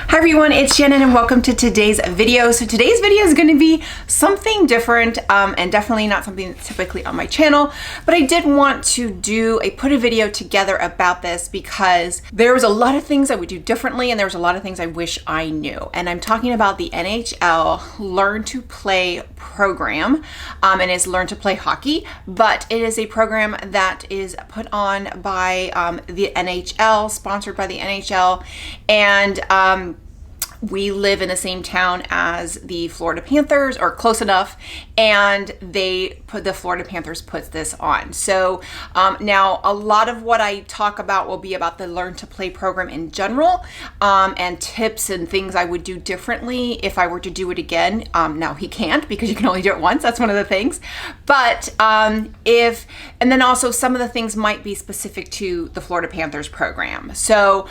Hi everyone, it's Shannon and welcome to today's video. So today's video is going to be something different and definitely not something that's typically on my channel, but I did want to put a video together about this because there was a lot of things I would do differently and there was a lot of things I wish I knew. And I'm talking about the NHL Learn to Play program, and it's Learn to Play Hockey, but it is a program that is put on by the NHL, sponsored by the NHL, and we live in the same town as the Florida Panthers, or close enough, and the Florida Panthers puts this on. So now a lot of what I talk about will be about the Learn to Play program in general, and tips and things I would do differently if I were to do it again. Now he can't because you can only do it once. That's one of the things. But and then also some of the things might be specific to the Florida Panthers program. So,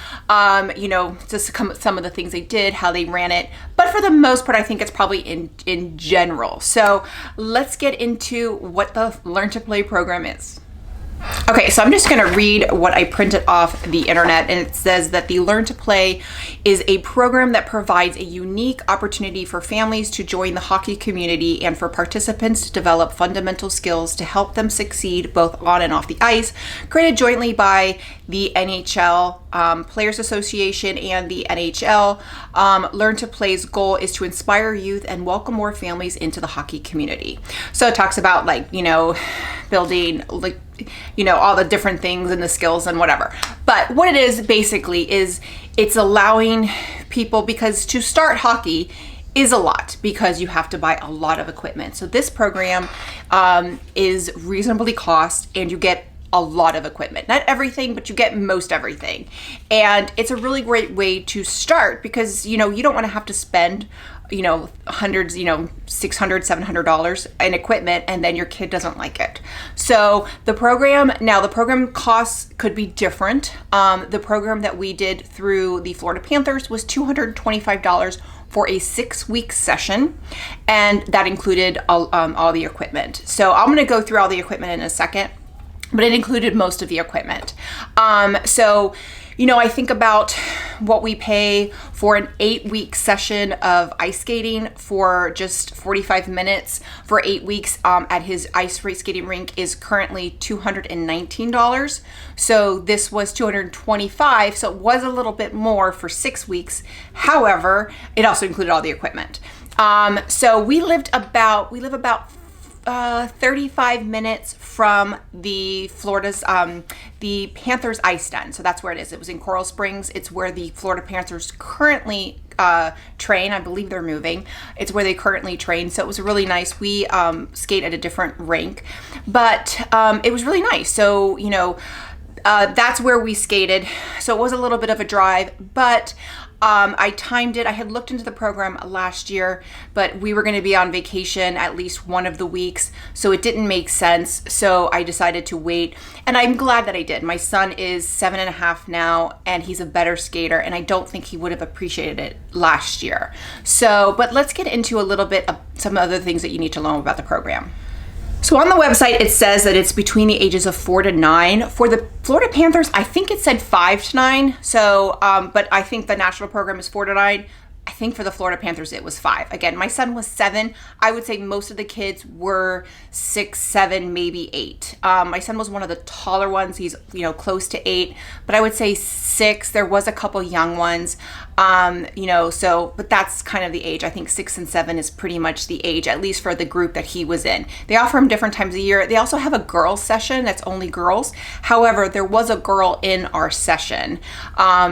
just some of the things they did, how they ran it, but for the most part, I think it's probably in general. So let's get into what the Learn to Play program is. Okay, so I'm just going to read what I printed off the internet, and it says that the Learn to Play is a program that provides a unique opportunity for families to join the hockey community and for participants to develop fundamental skills to help them succeed both on and off the ice, created jointly by the NHL Players Association and the NHL. Learn to Play's goal is to inspire youth and welcome more families into the hockey community. So it talks about building all the different things and the skills and whatever. But what it is basically is it's allowing people, because to start hockey is a lot because you have to buy a lot of equipment. So this program is reasonably cost and you get a lot of equipment. Not everything, but you get most everything. And it's a really great way to start because, you don't want to have to spend hundreds, $600, $700 in equipment and then your kid doesn't like it. So the program costs could be different. The program that we did through the Florida Panthers was $225 for a 6-week session, and that included all the equipment. So I'm going to go through all the equipment in a second, but it included most of the equipment. I think about what we pay for an 8-week session of ice skating for just 45 minutes for 8 weeks at his ice skating rink is currently $219. So this was $225. So it was a little bit more for 6 weeks. However, it also included all the equipment. So we live about 35 minutes from the the Panthers ice den. So that's where it is. It was in Coral Springs. It's where the Florida Panthers currently train. I believe they're moving. It's where they currently train. So it was really nice. We skate at a different rink, but it was really nice. So, that's where we skated. So it was a little bit of a drive, but I timed it. I had looked into the program last year, but we were going to be on vacation at least one of the weeks, so it didn't make sense. So I decided to wait, and I'm glad that I did. My son is 7.5 now, and he's a better skater, and I don't think he would have appreciated it last year. So, but let's get into a little bit of some other things that you need to know about the program. So on the website, it says that it's between the ages of 4 to 9. For the Florida Panthers, I think it said 5 to 9. So, but I think the national program is 4 to 9. I think for the Florida Panthers, it was 5. Again, my son was 7. I would say most of the kids were 6, 7, maybe 8. My son was one of the taller ones. He's, close to 8, but I would say 6. There was a couple young ones, but that's kind of the age. I think 6 and 7 is pretty much the age, at least for the group that he was in. They offer him different times a year. They also have a girls session that's only girls. However, there was a girl in our session.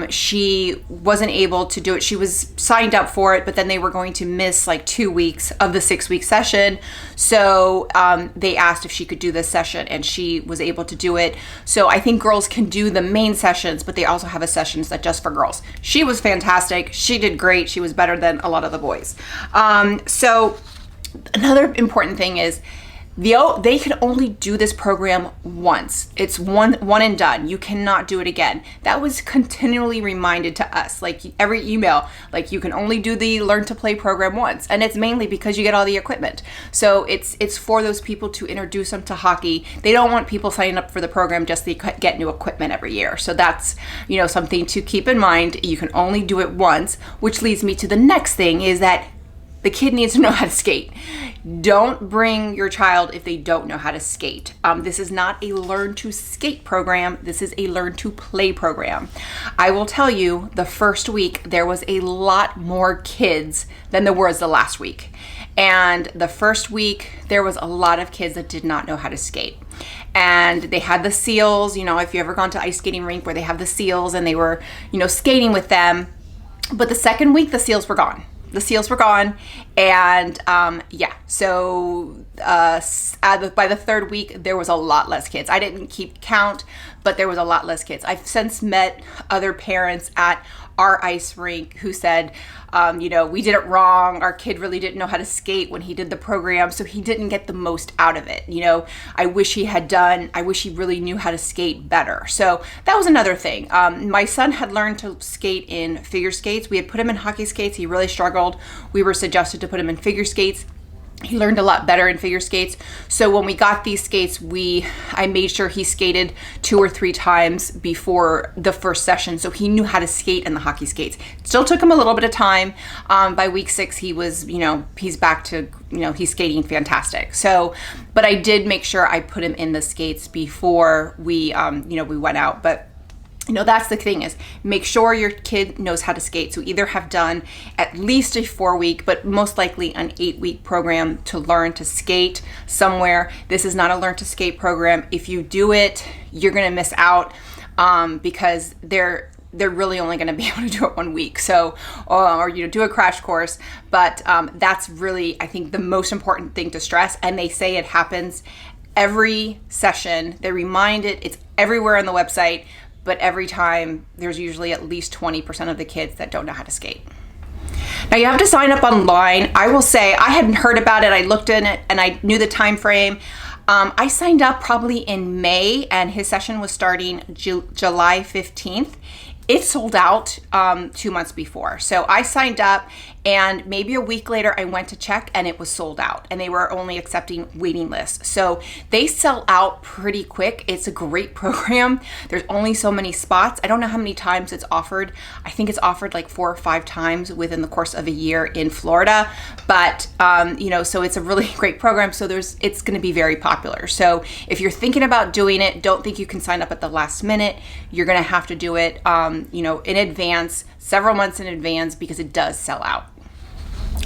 She wasn't able to do it. She was signed up for it, but then they were going to miss 2 weeks of the 6-week session. So they asked if she could do this session, and she was able to do it. So I think girls can do the main sessions, but they also have a sessions that just for girls. She was fantastic. She did great. She was better than a lot of the boys. So another important thing is They can only do this program once. It's one and done. You cannot do it again. That was continually reminded to us, like every email, like you can only do the Learn to Play program once. And it's mainly because you get all the equipment. So it's for those people to introduce them to hockey. They don't want people signing up for the program just to get new equipment every year. So that's, something to keep in mind. You can only do it once, which leads me to the next thing is that the kid needs to know how to skate. Don't bring your child if they don't know how to skate. This is not a Learn to Skate program. This is a Learn to Play program. I will tell you, the first week, there was a lot more kids than there was the last week. And the first week, there was a lot of kids that did not know how to skate. And they had the seals, if you ever gone to ice skating rink where they have the seals and they were, skating with them. But the second week, the seals were gone. And so by the third week, there was a lot less kids. I didn't keep count, but there was a lot less kids. I've since met other parents at our ice rink who said, we did it wrong. Our kid really didn't know how to skate when he did the program, so he didn't get the most out of it. I wish he really knew how to skate better. So that was another thing. My son had learned to skate in figure skates. We had put him in hockey skates. He really struggled. We were suggested to put him in figure skates. He learned a lot better in figure skates. So when we got these skates, I made sure he skated 2 or 3 times before the first session, so he knew how to skate in the hockey skates. It still took him a little bit of time. By week 6, he was, he's back to, he's skating fantastic. So, but I did make sure I put him in the skates before we went out. But that's the thing is make sure your kid knows how to skate. So either have done at least a 4-week, but most likely an 8-week program to learn to skate somewhere. This is not a Learn to Skate program. If you do it, you're going to miss out because they're really only going to be able to do it 1 week. So, or do a crash course. But that's really, I think, the most important thing to stress. And they say it happens every session. They remind it's everywhere on the website. But every time there's usually at least 20% of the kids that don't know how to skate. Now you have to sign up online. I will say I hadn't heard about it. I looked in it and I knew the time frame. I signed up probably in May and his session was starting July 15th. It sold out 2 months before. So I signed up and maybe a week later I went to check and it was sold out and they were only accepting waiting lists. So they sell out pretty quick. It's a great program. There's only so many spots. I don't know how many times it's offered. I think it's offered like 4 or 5 times within the course of a year in Florida. But, so it's a really great program. So it's going to be very popular. So if you're thinking about doing it, don't think you can sign up at the last minute. You're going to have to do it, in advance, several months in advance, because it does sell out.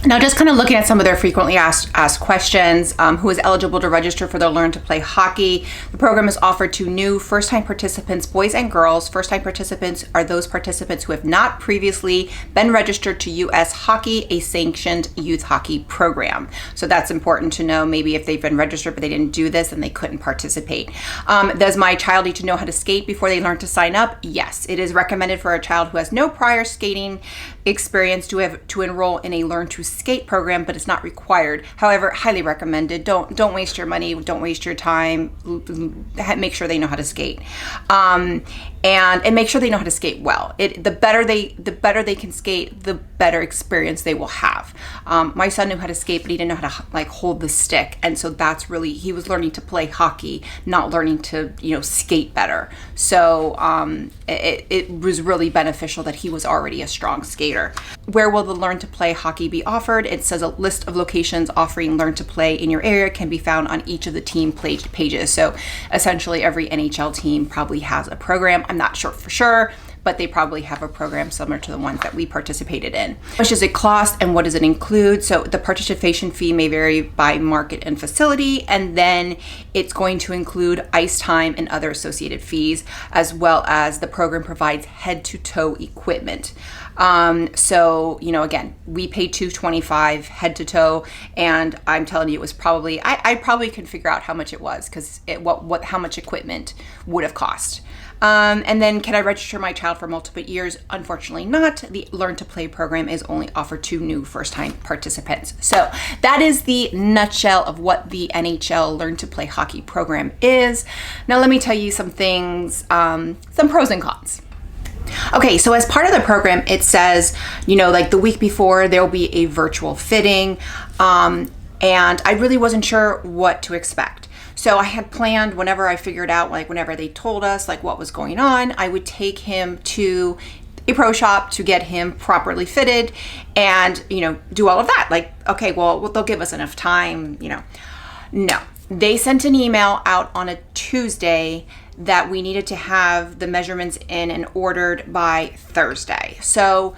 Now, just kind of looking at some of their frequently asked questions, who is eligible to register for the Learn to Play Hockey? The program is offered to new first-time participants, boys and girls. First-time participants are those participants who have not previously been registered to U.S. Hockey, a sanctioned youth hockey program. So that's important to know. Maybe if they've been registered but they didn't do this and they couldn't participate. Does my child need to know how to skate before they learn to sign up? Yes. It is recommended for a child who has no prior skating experience to enroll in a Learn to Skate program, but it's not required. However, highly recommended. Don't waste your money. Don't waste your time. Make sure they know how to skate, and make sure they know how to skate well. The better they can skate, the better experience they will have. My son knew how to skate, but he didn't know how to hold the stick, and so that's really, he was learning to play hockey, not learning to skate better. So it was really beneficial that he was already a strong skater. Where will the Learn to Play Hockey be offered? It says a list of locations offering Learn to Play in your area can be found on each of the team pages. So essentially every NHL team probably has a program. I'm not sure for sure, but they probably have a program similar to the ones that we participated in. How much does it cost and what does it include? So the participation fee may vary by market and facility, and then it's going to include ice time and other associated fees, as well as the program provides head-to-toe equipment. Again, we paid $225 head to toe, and I'm telling you, it was probably, I probably can figure out how much it was, because how much equipment would have cost. And then, can I register my child for multiple years? Unfortunately not. The Learn to Play program is only offered to new first-time participants. So that is the nutshell of what the NHL Learn to Play hockey program is. Now let me tell you some things, some pros and cons. Okay, so as part of the program, it says, like the week before, there will be a virtual fitting, and I really wasn't sure what to expect. So I had planned, whenever I figured out, like whenever they told us like what was going on, I would take him to a pro shop to get him properly fitted and, do all of that. Like, okay, well, they'll give us enough time, No, they sent an email out on a Tuesday that we needed to have the measurements in and ordered by Thursday. So,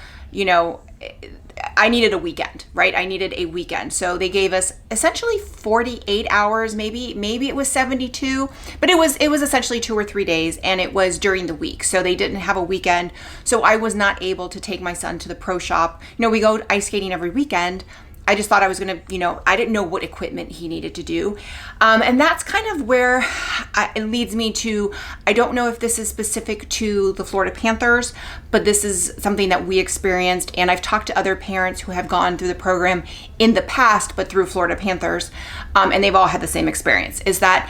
I needed a weekend, right? I needed a weekend. So they gave us essentially 48 hours, maybe it was 72, but it was essentially 2 or 3 days, and it was during the week. So they didn't have a weekend. So I was not able to take my son to the pro shop. We go ice skating every weekend. I just thought I was going to, I didn't know what equipment he needed to do. And that's kind of where it leads me to, I don't know if this is specific to the Florida Panthers, but this is something that we experienced. And I've talked to other parents who have gone through the program in the past, but through Florida Panthers. And they've all had the same experience, is that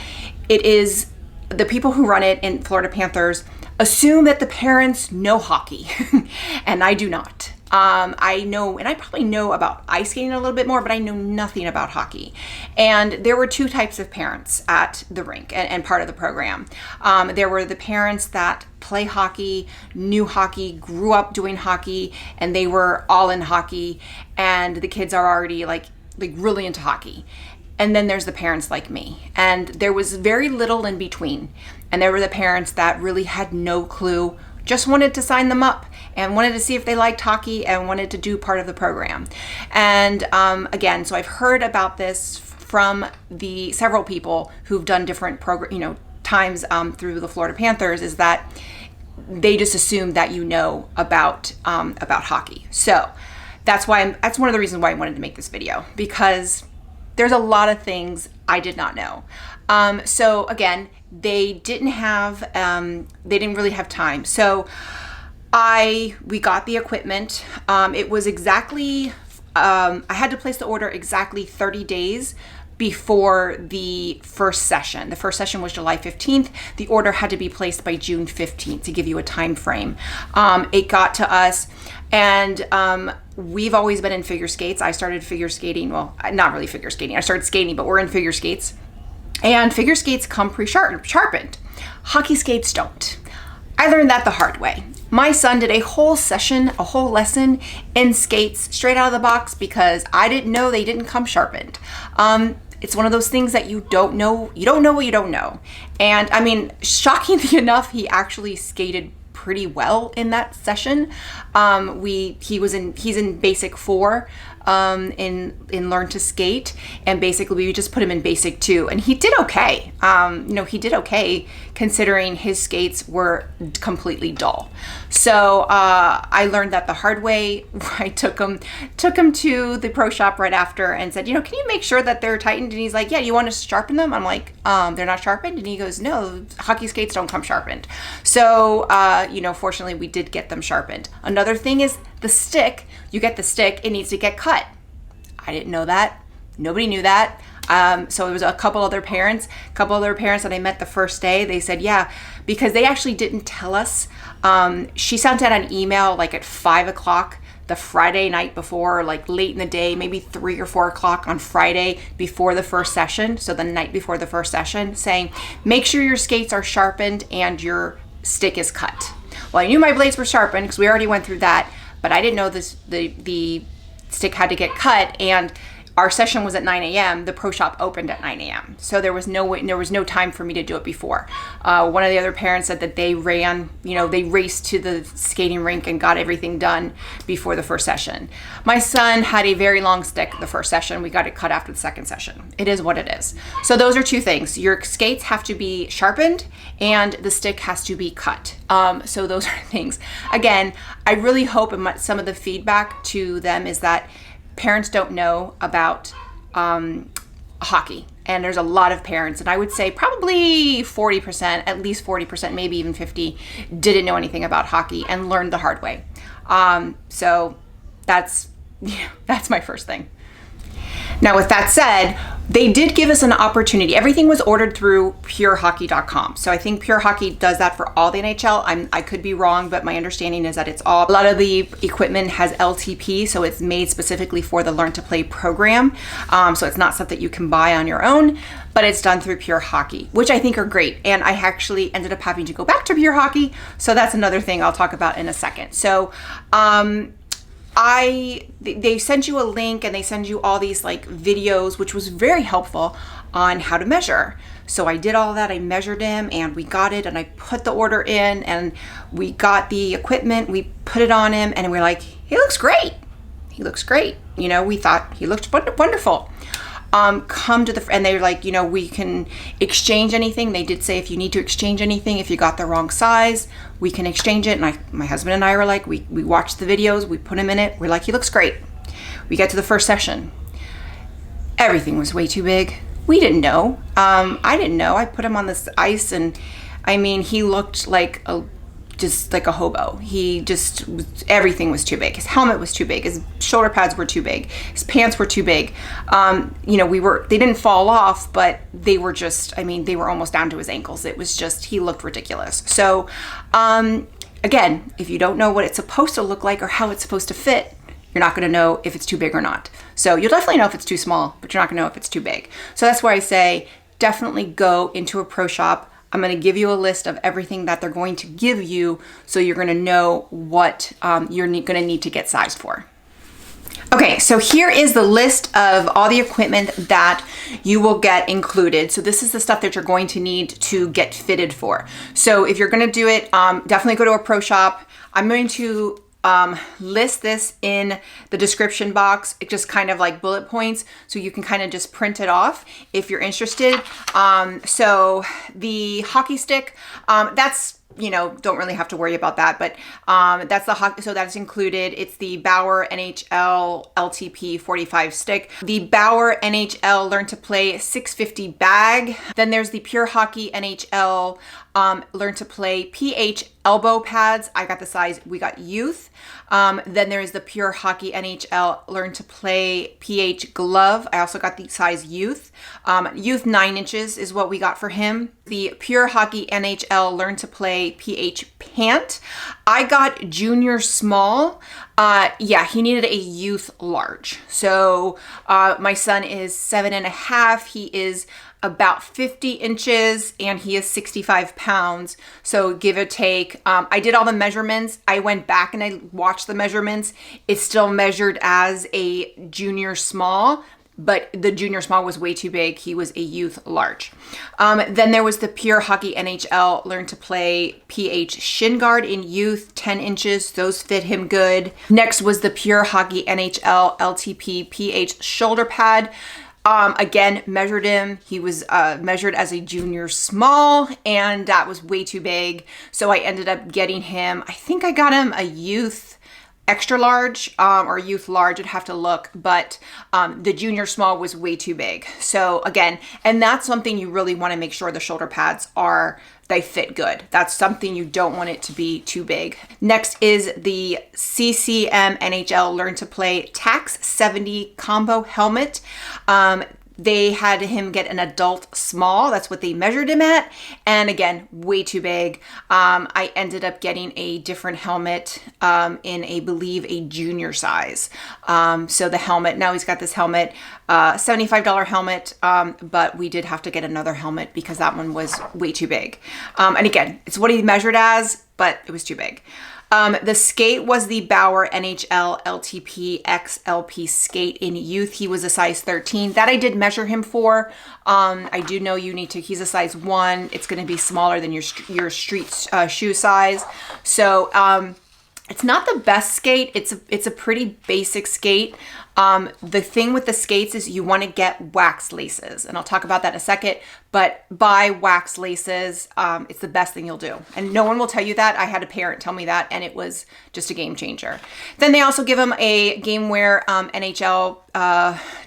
it is the people who run it in Florida Panthers assume that the parents know hockey, and I do not. I know, and I probably know about ice skating a little bit more, but I know nothing about hockey. And there were 2 types of parents at the rink and part of the program. There were the parents that play hockey, knew hockey, grew up doing hockey, and they were all in hockey, and the kids are already like really into hockey. And then there's the parents like me, and there was very little in between. And there were the parents that really had no clue, just wanted to sign them up and wanted to see if they liked hockey and wanted to do part of the program. And again, so I've heard about this from the several people who've done different times through the Florida Panthers, is that they just assume that about hockey. So that's one of the reasons why I wanted to make this video, because there's a lot of things I did not know. So again, they didn't really have time. So we got the equipment. It was exactly, I had to place the order exactly 30 days before the first session. The first session was July 15th. The order had to be placed by June 15th to give you a time frame. It got to us, and we've always been in figure skates. I started figure skating, well, not really figure skating. I started skating, but we're in figure skates. And figure skates come pre-sharpened. Hockey skates don't. I learned that the hard way. My son did a whole lesson in skates straight out of the box because I didn't know they didn't come sharpened. It's one of those things that you don't know. You don't know what you don't know. And I mean, shockingly enough, he actually skated pretty well in that session. He's in basic 4 in Learn to Skate, and basically we just put him in basic 2, and he did okay. He did okay considering his skates were completely dull. So I learned that the hard way. I took him to the pro shop right after and said, can you make sure that they're tightened? And he's like, yeah, you want to sharpen them? I'm like, they're not sharpened? And he goes, no, hockey skates don't come sharpened. So, fortunately we did get them sharpened. Another thing is the stick. You get the stick, it needs to get cut. I didn't know that. Nobody knew that. So it was a couple other parents that I met the first day. They said, yeah, because they actually didn't tell us. She sent out an email like at 5 o'clock the Friday night before, like late in the day, maybe 3 or 4 o'clock on Friday before the first session. So the night before the first session, saying, make sure your skates are sharpened and your stick is cut. Well, I knew my blades were sharpened because we already went through that, but I didn't know the stick had to get cut, and our session was at 9 a.m. The pro shop opened at 9 a.m. So there was no time for me to do it before. One of the other parents said that they raced to the skating rink and got everything done before the first session. My son had a very long stick the first session. We got it cut after the second session. It is what it is. So those are 2 things. Your skates have to be sharpened and the stick has to be cut. So those are things. Again, I really hope, and some of the feedback to them is that parents don't know about hockey. And there's a lot of parents, and I would say probably 40%, at least 40%, maybe even 50, didn't know anything about hockey and learned the hard way. So that's my first thing. Now, with that said, they did give us an opportunity. Everything was ordered through purehockey.com. So I think Pure Hockey does that for all the NHL. I could be wrong, but my understanding is that it's all. A lot of the equipment has LTP, so it's made specifically for the Learn to Play program. So it's not something you can buy on your own, but it's done through Pure Hockey, which I think are great. And I actually ended up having to go back to Pure Hockey. So that's another thing I'll talk about in a second. So, they send you a link and they send you all these like videos, which was very helpful on how to measure. So I did all that. I measured him and we got it, and I put the order in and we got the equipment, we put it on him, and we're like, he looks great. He looks great. You know, we thought he looked wonderful. And they're like, you know, we can exchange anything. They did say if you need to exchange anything, if you got the wrong size, we can exchange it. And my husband and I were like, we watched the videos, we put him in it. We're like, he looks great. We get to the first session. Everything was way too big. We didn't know. I didn't know. I put him on this ice, and I mean, he looked like just like a hobo. Everything was too big. His helmet was too big. His shoulder pads were too big. His pants were too big. You know, they didn't fall off, but they were they were almost down to his ankles. It was just, he looked ridiculous. So, again, if you don't know what it's supposed to look like or how it's supposed to fit, you're not going to know if it's too big or not. So you'll definitely know if it's too small, but you're not going to know if it's too big. So that's why I say definitely go into a pro shop. I'm going to give you a list of everything that they're going to give you, so you're going to know what you're going to need to get sized for. Okay, so here is the list of all the equipment that you will get included. So this is the stuff that you're going to need to get fitted for. So if you're going to do it, definitely go to a pro shop. I'm going to list this in the description box. It just kind of like bullet points, so you can kind of just print it off if you're interested. So the hockey stick, that's, you know, don't really have to worry about that, but that's the hockey, so that's included. It's the Bauer NHL LTP 45 stick, the Bauer NHL Learn to Play 650 bag. Then there's the Pure Hockey NHL Learn to Play PH elbow pads. I got the size, we got youth. Then there's the Pure Hockey NHL Learn to Play PH glove. I also got the size youth. Youth 9 inches is what we got for him. The Pure Hockey NHL Learn to Play PH pant. I got junior small. Yeah, he needed a youth large. So my son is 7.5. He is about 50 inches and he is 65 pounds. So give or take, I did all the measurements. I went back and I watched the measurements. It's still measured as a junior small, but the junior small was way too big. He was a youth large. Then there was the Pure Hockey NHL Learn to Play PH shin guard in youth, 10 inches. Those fit him good. Next was the Pure Hockey NHL LTP PH shoulder pad. Again, measured him. He was measured as a junior small, and that was way too big. So I ended up getting him, I think I got him a youth extra large or youth large. I'd have to look, but the junior small was way too big. So again, and that's something you really want to make sure the shoulder pads they fit good. That's something you don't want it to be too big. Next is the CCM NHL Learn to Play Tax 70 combo helmet. They had him get an adult small. That's what they measured him at. And again, way too big. I ended up getting a different helmet in, I believe, a junior size. So the helmet, now he's got this helmet, $75 helmet, but we did have to get another helmet because that one was way too big. And again, it's what he measured as, but it was too big. The skate was the Bauer NHL LTP XLP skate in youth. He was a size 13. That I did measure him for. I do know you need to, he's a size 1. It's going to be smaller than your street shoe size. So, it's not the best skate. It's a pretty basic skate. The thing with the skates is you want to get wax laces, and I'll talk about that in a second, but buy wax laces. It's the best thing you'll do. And no one will tell you that. I had a parent tell me that, and it was just a game changer. Then they also give him a game wear NHL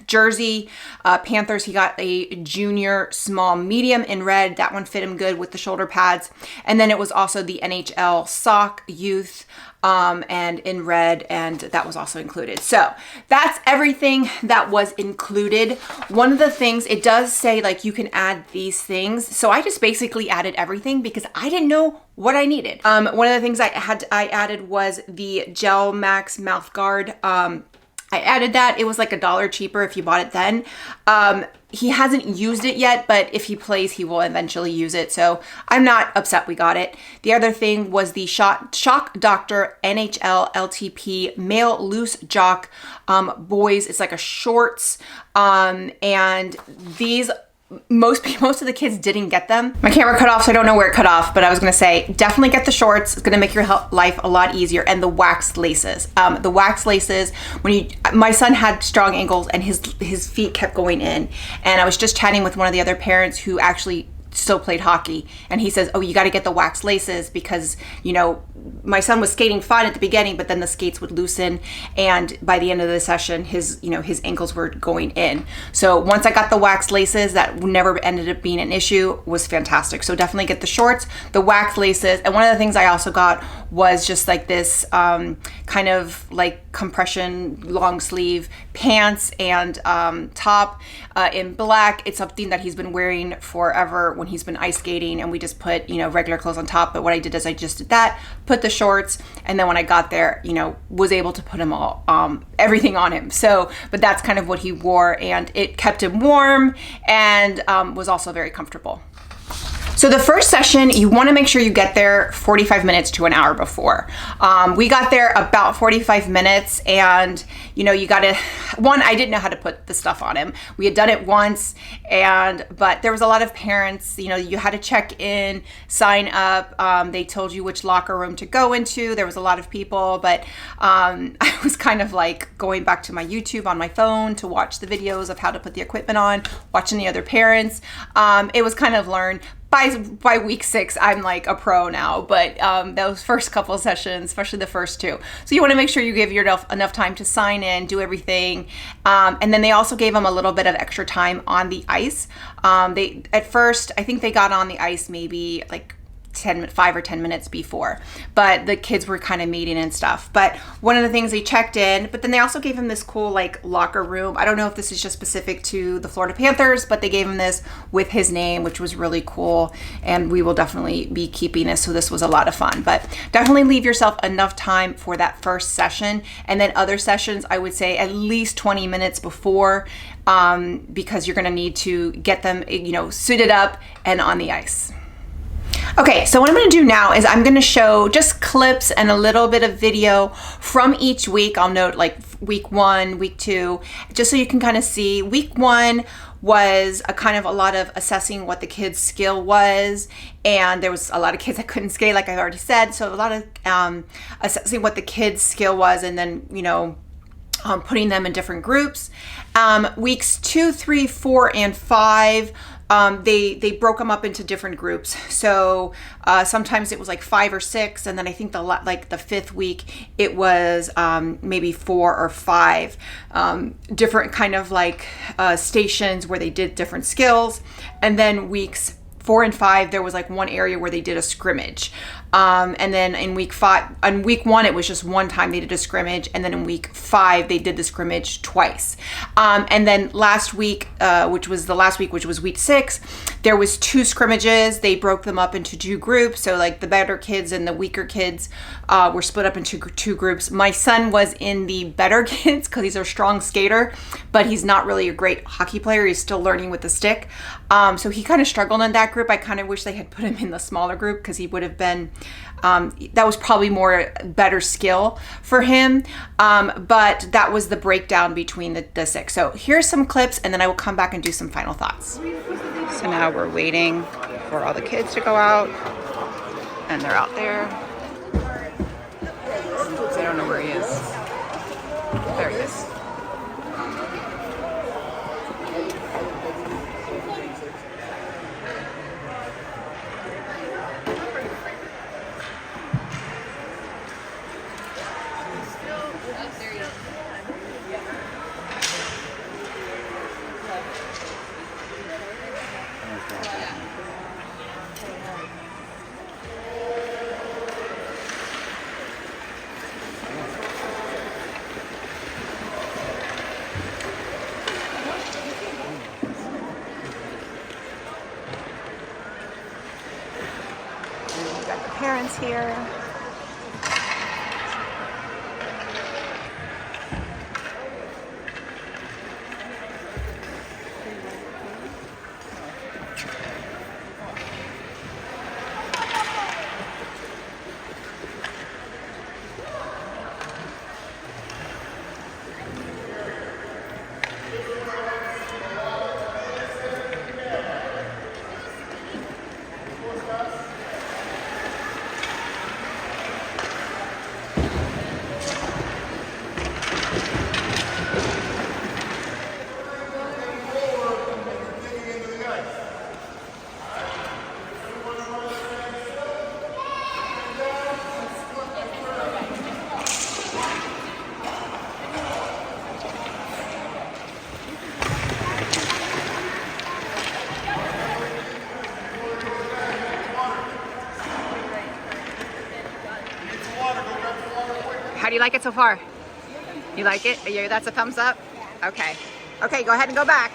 jersey. Panthers, he got a junior small medium in red. That one fit him good with the shoulder pads. And then it was also the NHL sock youth and in red, and that was also included. So that's everything that was included. One of the things, it does say like you can add these things. So I just basically added everything because I didn't know what I needed. One of the things I added was the Gel Max mouth guard. I added that. It was like $1 cheaper if you bought it then. He hasn't used it yet, but if he plays, he will eventually use it. So I'm not upset we got it. The other thing was the Shock Doctor NHLPA male loose jock boys. It's like a shorts, and these most of the kids didn't get them. My camera cut off, so I don't know where it cut off, but I was gonna say definitely get the shorts. It's gonna make your life a lot easier. And the wax laces. The wax laces, my son had strong ankles and his feet kept going in, and I was just chatting with one of the other parents who actually still played hockey, and he says, oh, you got to get the wax laces because, you know, my son was skating fine at the beginning, but then the skates would loosen, and by the end of the session, his ankles were going in. So once I got the wax laces, that never ended up being an issue, was fantastic. So definitely get the shorts, the wax laces, and one of the things I also got was just like this kind of like compression long sleeve pants and top in black. It's something that he's been wearing forever when he's been ice skating, and we just put, you know, regular clothes on top. But what I did is I just did that, put the shorts, and then when I got there, you know, was able to put him all everything on him. So, but that's kind of what he wore, and it kept him warm and was also very comfortable. So the first session, you want to make sure you get there 45 minutes to an hour before. We got there about 45 minutes, and you know, you got to, I didn't know how to put the stuff on him. We had done it once, but there was a lot of parents, you know, you had to check in, sign up. They told you which locker room to go into. There was a lot of people, but I was kind of like going back to my YouTube on my phone to watch the videos of how to put the equipment on, watching the other parents. It was kind of learn. By week 6, I'm like a pro now, but those first couple sessions, especially the first 2. So you want to make sure you give yourself enough time to sign in, do everything. And then they also gave them a little bit of extra time on the ice. At first, I think they got on the ice maybe like 5 or 10 minutes before, but the kids were kind of meeting and stuff. But one of the things, they checked in, but then they also gave him this cool like locker room. I don't know if this is just specific to the Florida Panthers, but they gave him this with his name, which was really cool, and we will definitely be keeping this. So this was a lot of fun, but definitely leave yourself enough time for that first session, and then other sessions I would say at least 20 minutes before, because you're going to need to get them, you know, suited up and on the ice. Okay, so what I'm going to do now is I'm going to show just clips and a little bit of video from each week. I'll note like week 1, week 2, just so you can kind of see. Week 1 was a kind of a lot of assessing what the kids' skill was, and there was a lot of kids that couldn't skate, like I've already said, so a lot of assessing what the kids' skill was, and then, you know, putting them in different groups. Weeks 2, 3, 4, and 5, they broke them up into different groups. So sometimes it was like 5 or 6, and then I think the 5th week it was maybe 4 or 5 different kind of like stations where they did different skills. And then weeks 4 and 5, there was like one area where they did a scrimmage. And then in week 1, it was just one time they did a scrimmage. And then in week 5, they did the scrimmage twice. And then last week, which was week 6, there was 2 scrimmages. They broke them up into 2 groups. So like the better kids and the weaker kids were split up into 2 groups. My son was in the better kids because he's a strong skater, but he's not really a great hockey player. He's still learning with the stick. So he kind of struggled in that group. I kind of wish they had put him in the smaller group because he would have been, that was probably more better skill for him. But that was the breakdown between the 6. So here's some clips, and then I will come back and do some final thoughts. So now we're waiting for all the kids to go out, and they're out there. I don't know where he is. There he is. Got the parents here. How do you like it so far? You like it? That's a thumbs up? Okay. Okay, go ahead and go back.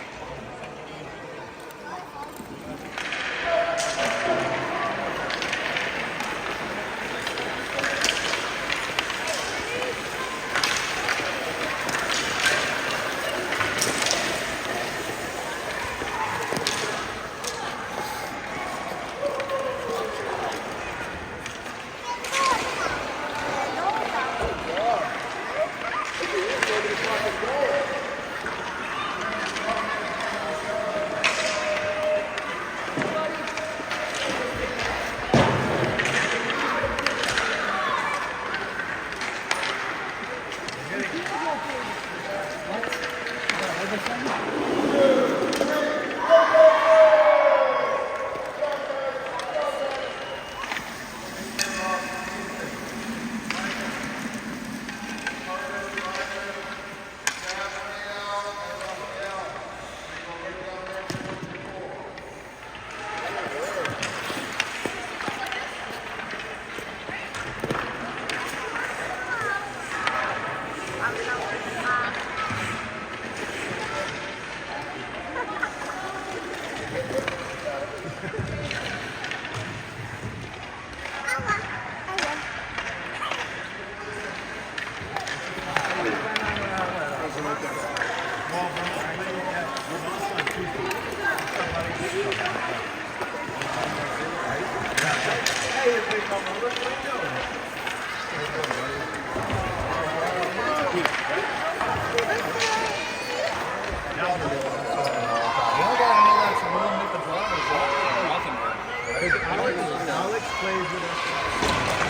Alex plays with us.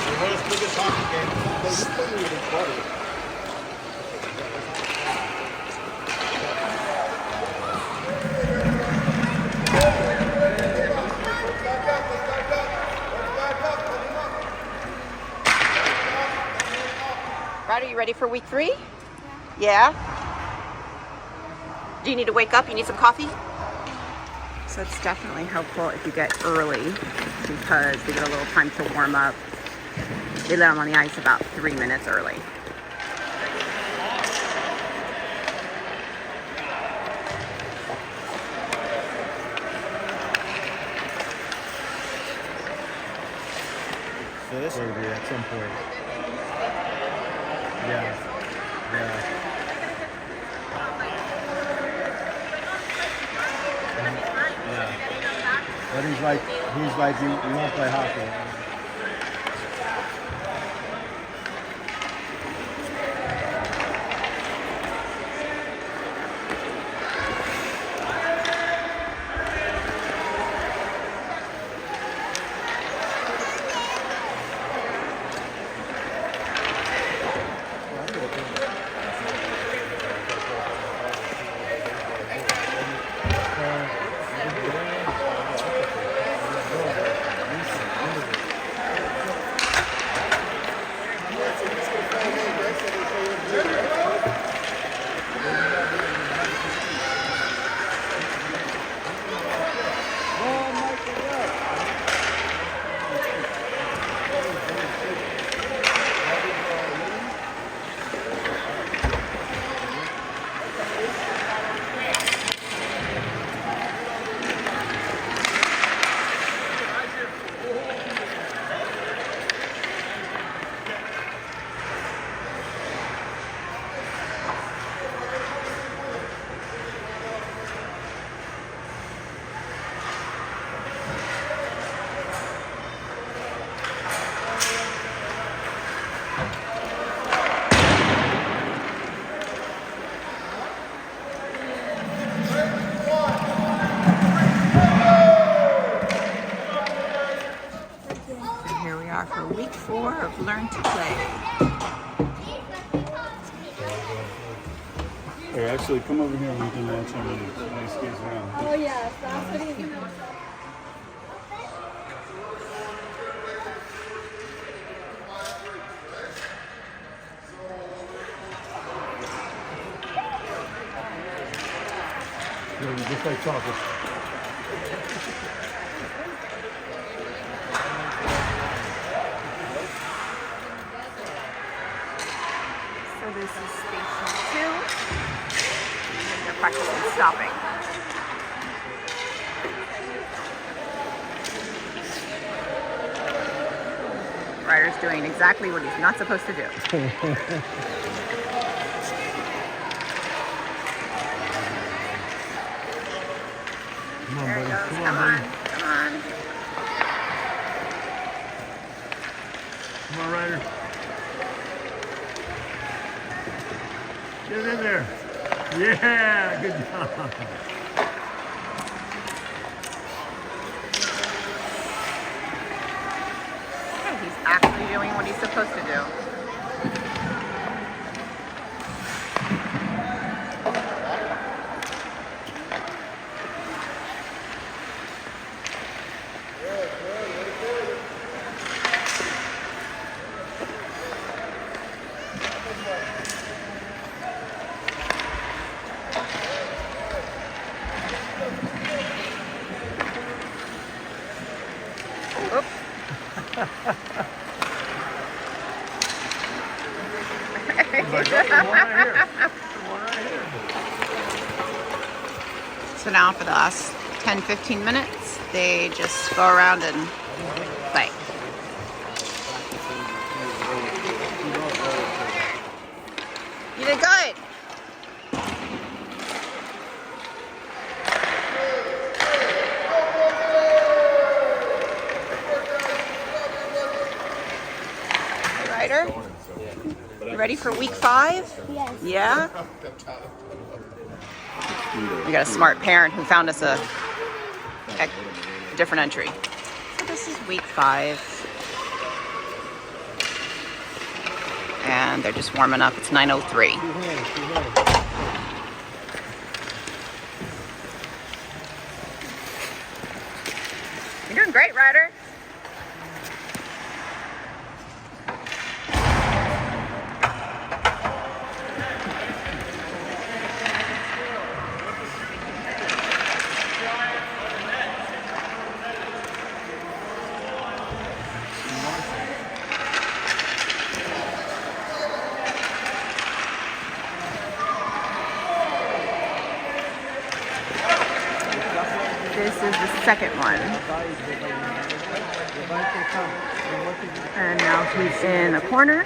The world's biggest hockey game. He's playing with his buddy. Brad, are you ready for week 3? Yeah? Do you need to wake up? You need some coffee? So it's definitely helpful if you get early because they get a little time to warm up. They let them on the ice about 3 minutes early. So this will be at some point. Yeah. Yeah. But he's like, you won't play hockey. of Learn to Play. Or actually, come over here and we can launch them and nice skis around. Oh yeah, that's what he's doing. Just like chocolate. So this is station 2. And they're practically stopping. Ryder's doing exactly what he's not supposed to do. Come on, There he buddy. goes. Come Come on, on. buddy. Come on. Come on, Ryder. Get in there. Yeah, good job. Okay, he's actually doing what he's supposed to do. Oops. So now for the last 10-15 minutes, they just go around and play. You did good. Ryder, you ready for week 5? Yes. Yeah? We got a smart parent who found us a different entry. So this is week 5. And they're just warming up. It's 9:03. You're doing great, Ryder. This is the second one. And now he's in a corner.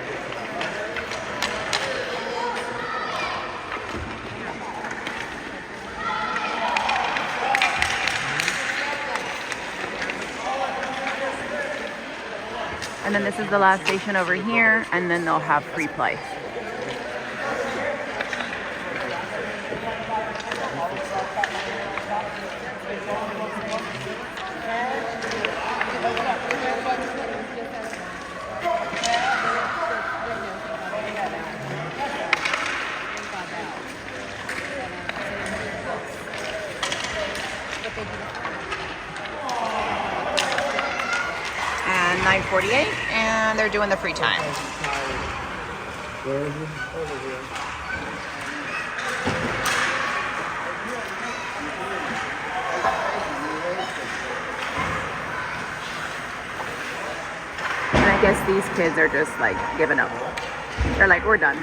And then this is the last station over here, and then they'll have free play. And 9:48, and they're doing the free time. Where is it? Over here. And I guess these kids are just like giving up. They're like, we're done.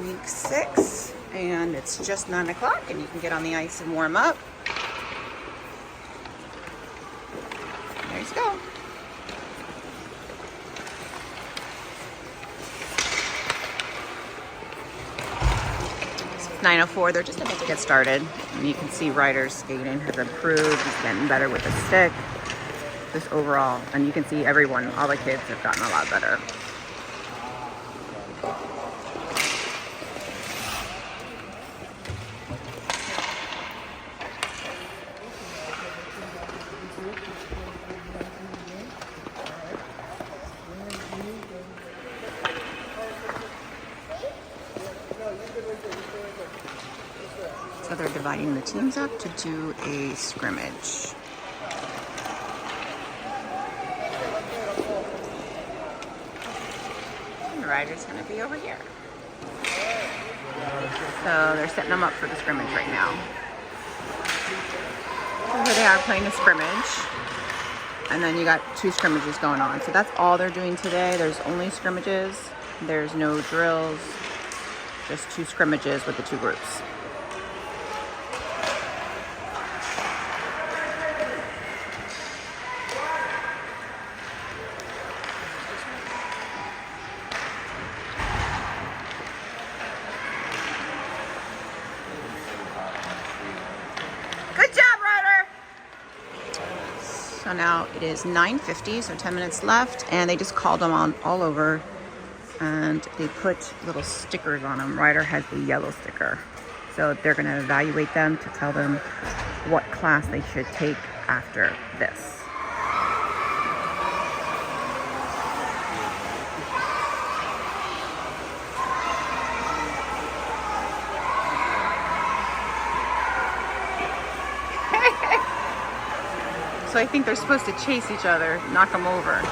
Week 6, and it's just 9 o'clock, and you can get on the ice and warm up. There you go. So it's 9:04. They're just about to get started, and you can see Ryder's skating has improved. He's getting better with the stick. Just overall, and you can see everyone, all the kids have gotten a lot better. So they're dividing the teams up to do a scrimmage. And the rider's going to be over here. So they're setting them up for the scrimmage right now. So here they are playing a scrimmage. And then you got 2 scrimmages going on. So that's all they're doing today. There's only scrimmages. There's no drills. Just 2 scrimmages with the 2 groups. Good job, Ryder! So now it is 9:50, so 10 minutes left, and they just called them on all over, and they put little stickers on them. Ryder has the yellow sticker. So they're going to evaluate them to tell them what class they should take after this. So I think they're supposed to chase each other, knock them over.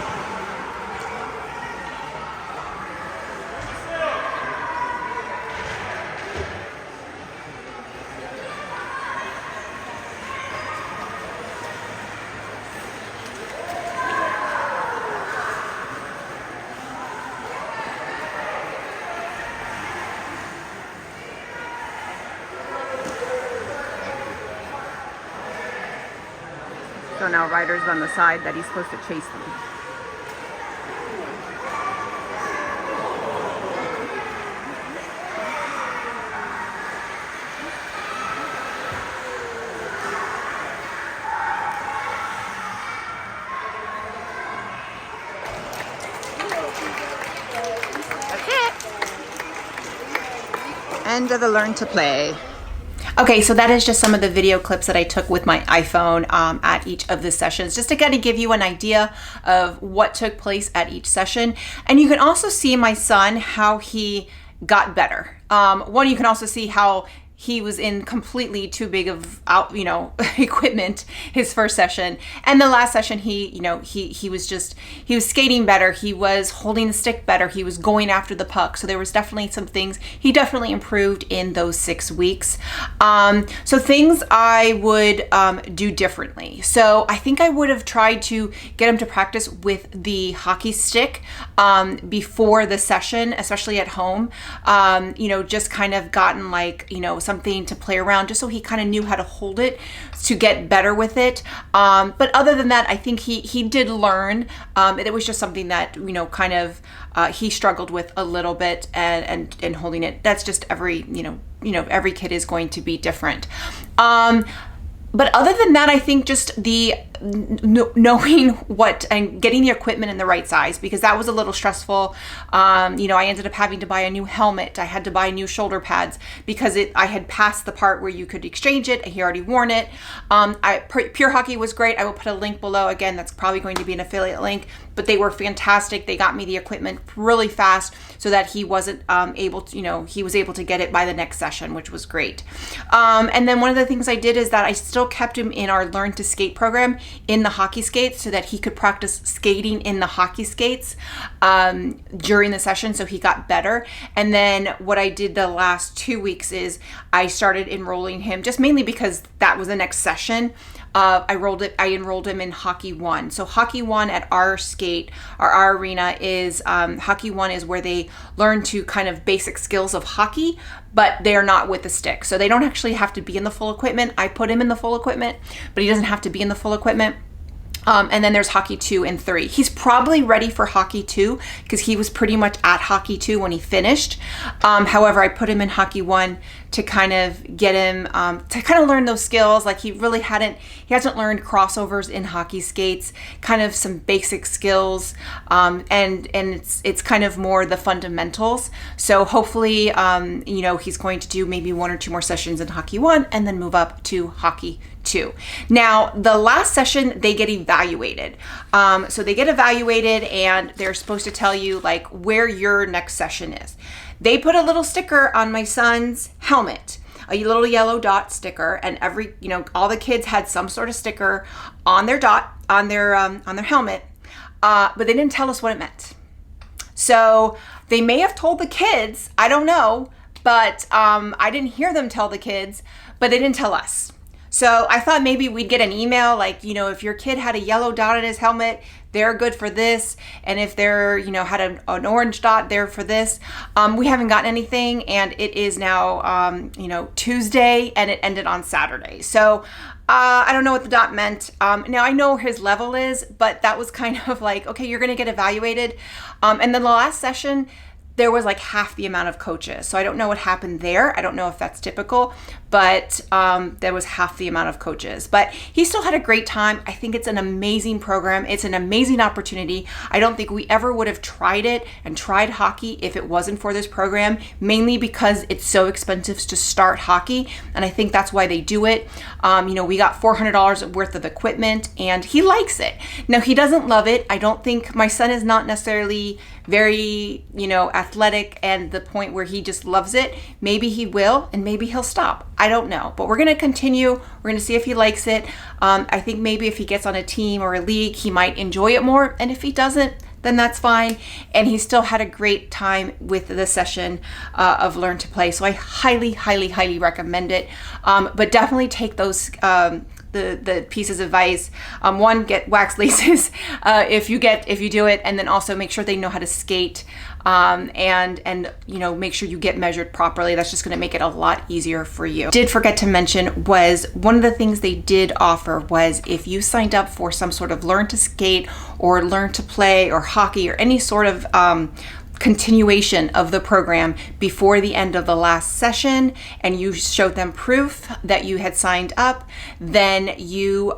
So now Ryder's on the side that he's supposed to chase them. That's it. End of the learn to play. Okay, so that is just some of the video clips that I took with my iPhone at each of the sessions, just to kind of give you an idea of what took place at each session. And you can also see my son, how he got better. One, you can also see how he was in completely too big of equipment his first session, and the last session he was skating better, he was holding the stick better, he was going after the puck. So there was definitely some things he definitely improved in those 6 weeks. So things I would do differently. So I think I would have tried to get him to practice with the hockey stick before the session, especially at home. Just kind of gotten something to play around, just so he kind of knew how to hold it to get better with it. But other than that, I think he did learn. It was just something that he struggled with a little bit, and holding it. That's just every kid is going to be different. But other than that, I think just the knowing what and getting the equipment in the right size, because that was a little stressful. I ended up having to buy a new helmet. I had to buy new shoulder pads because I had passed the part where you could exchange it, and he already worn it. Pure Hockey was great. I will put a link below. Again, that's probably going to be an affiliate link, but they were fantastic. They got me the equipment really fast so that he wasn't he was able to get it by the next session, which was great. And then one of the things I did is that I still kept him in our Learn to Skate program in the hockey skates, so that he could practice skating in the hockey skates during the session, so he got better. And then what I did the last 2 weeks is I started enrolling him, just mainly because that was the next session. I enrolled him in Hockey 1. So Hockey 1 at our arena is, Hockey 1 is where they learn to kind of basic skills of hockey, but they're not with the stick. So they don't actually have to be in the full equipment. I put him in the full equipment, but he doesn't have to be in the full equipment. And then there's Hockey 2 and 3. He's probably ready for Hockey 2 because he was pretty much at Hockey 2 when he finished. However, I put him in Hockey 1 to kind of get him to kind of learn those skills. Like he hasn't learned crossovers in hockey skates, kind of some basic skills, and it's kind of more the fundamentals. So hopefully, he's going to do maybe 1 or 2 more sessions in Hockey 1 and then move up to Hockey 2. Now, the last session, they get evaluated. So they get evaluated, and they're supposed to tell you where your next session is. They put a little sticker on my son's helmet. a little yellow dot sticker, and every, all the kids had some sort of sticker on their dot, on their helmet, but they didn't tell us what it meant. So they may have told the kids, I don't know, but I didn't hear them tell the kids, but they didn't tell us. So I thought maybe we'd get an email like, if your kid had a yellow dot on his helmet, they're good for this. And if they're, had an orange dot, they're for this. We haven't gotten anything, and it is now, Tuesday, and it ended on Saturday. So I don't know what the dot meant. Now I know where his level is, but that was kind of like, okay, you're going to get evaluated. And then the last session, there was like half the amount of coaches. So I don't know what happened there. I don't know if that's typical, but there was half the amount of coaches. But he still had a great time. I think it's an amazing program. It's an amazing opportunity. I don't think we ever would have tried it and tried hockey if it wasn't for this program, mainly because it's so expensive to start hockey. And I think that's why they do it. We got $400 worth of equipment, and he likes it. Now, he doesn't love it. I don't think my son is not necessarily very, athletic and the point where he just loves it. Maybe he will, and maybe he'll stop. I don't know, but we're going to continue. We're going to see if he likes it. I think maybe if he gets on a team or a league, he might enjoy it more. And if he doesn't, then that's fine. And he still had a great time with the session of Learn to Play. So I highly, highly, highly recommend it. But definitely take those the pieces of advice. One, get wax laces if you do it, and then also make sure they know how to skate, and make sure you get measured properly. That's just going to make it a lot easier for you. Did forget to mention was one of the things they did offer was if you signed up for some sort of Learn to Skate or Learn to Play or hockey or any sort of continuation of the program before the end of the last session, and you showed them proof that you had signed up, then you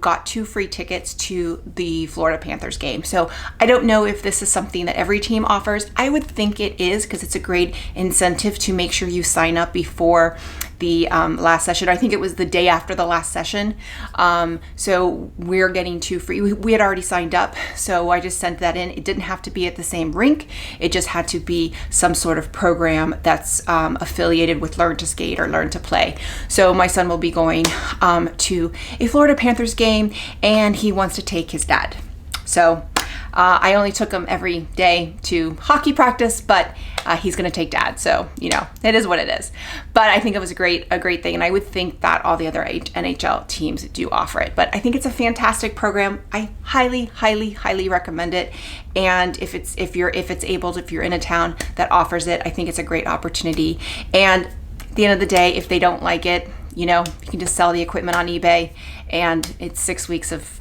got 2 free tickets to the Florida Panthers game. So I don't know if this is something that every team offers. I would think it is, because it's a great incentive to make sure you sign up before the last session. I think it was the day after the last session. So we're getting 2 free. We had already signed up, so I just sent that in. It didn't have to be at the same rink. It just had to be some sort of program that's affiliated with Learn to Skate or Learn to Play. So my son will be going to a Florida Panthers game, and he wants to take his dad. So I only took him every day to hockey practice, but he's going to take dad. So, it is what it is. But I think it was a great thing. And I would think that all the other NHL teams do offer it. But I think it's a fantastic program. I highly, highly, highly recommend it. And if you're in a town that offers it, I think it's a great opportunity. And at the end of the day, if they don't like it, you can just sell the equipment on eBay, and it's 6 weeks of,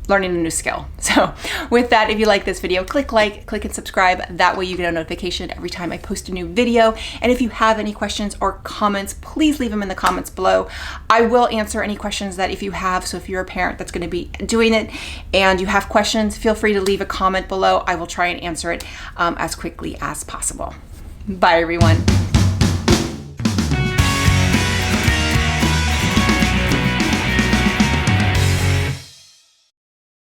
learning a new skill. So with that, if you like this video, click like, click and subscribe. That way you get a notification every time I post a new video. And if you have any questions or comments, please leave them in the comments below. I will answer any questions that if you have. So if you're a parent that's going to be doing it and you have questions, feel free to leave a comment below. I will try and answer it as quickly as possible. Bye, everyone.